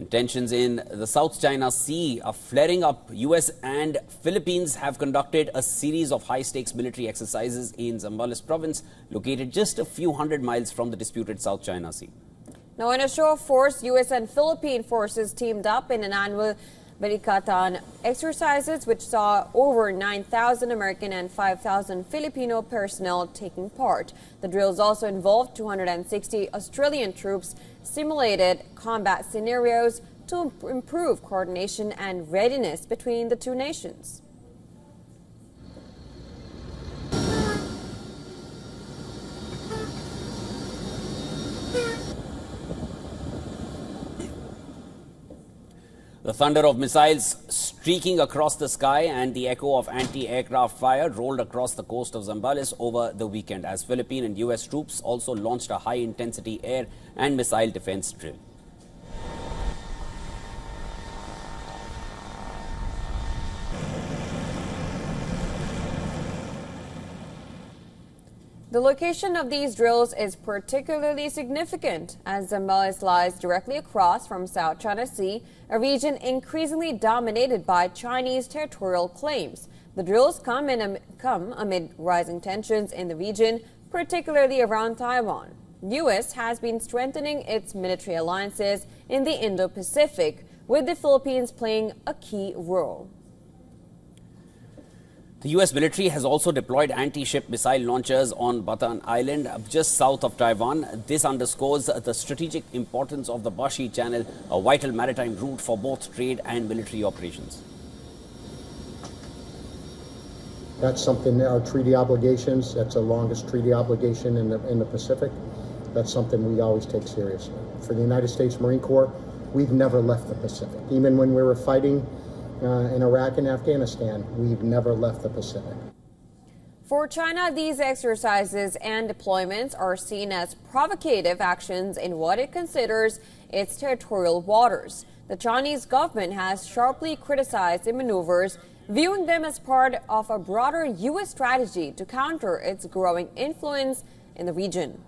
And tensions in the South China Sea are flaring up. US and Philippines have conducted a series of high-stakes military exercises in Zambales province, located just a few hundred miles from the disputed South China Sea. Now, in a show of force, US and Philippine forces teamed up in an annual Barikatan exercises, which saw over 9,000 American and 5,000 Filipino personnel taking part. The drills also involved 260 Australian troops, simulated combat scenarios to improve coordination and readiness between the two nations. The thunder of missiles streaking across the sky and the echo of anti-aircraft fire rolled across the coast of Zambales over the weekend as Philippine and US troops also launched a high-intensity air and missile defense drill. The location of these drills is particularly significant as Zambales lies directly across from South China Sea, a region increasingly dominated by Chinese territorial claims. The drills come amid rising tensions in the region, particularly around Taiwan. The U.S. has been strengthening its military alliances in the Indo-Pacific, with the Philippines playing a key role. The U.S. military has also deployed anti-ship missile launchers on Bataan Island, just south of Taiwan. This underscores the strategic importance of the Bashi Channel, a vital maritime route for both trade and military operations. That's something, our treaty obligations, that's the longest treaty obligation in the Pacific. That's something we always take seriously. For the United States Marine Corps, we've never left the Pacific. Even when we were fighting in Iraq and Afghanistan, we've never left the Pacific. For China, these exercises and deployments are seen as provocative actions in what it considers its territorial waters. The Chinese government has sharply criticized the maneuvers, viewing them as part of a broader U.S. strategy to counter its growing influence in the region.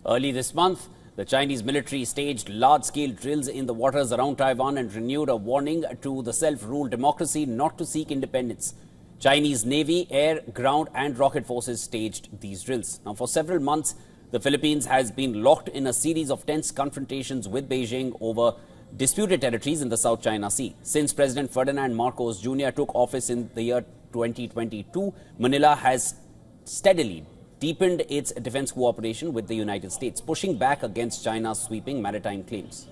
Early this month, the Chinese military staged large-scale drills in the waters around Taiwan and renewed a warning to the self-ruled democracy not to seek independence. Chinese Navy, air, ground and rocket forces staged these drills. Now, for several months, the Philippines has been locked in a series of tense confrontations with Beijing over disputed territories in the South China Sea. Since President Ferdinand Marcos Jr. took office in the year 2022, Manila has steadily deepened its defense cooperation with the United States, pushing back against China's sweeping maritime claims.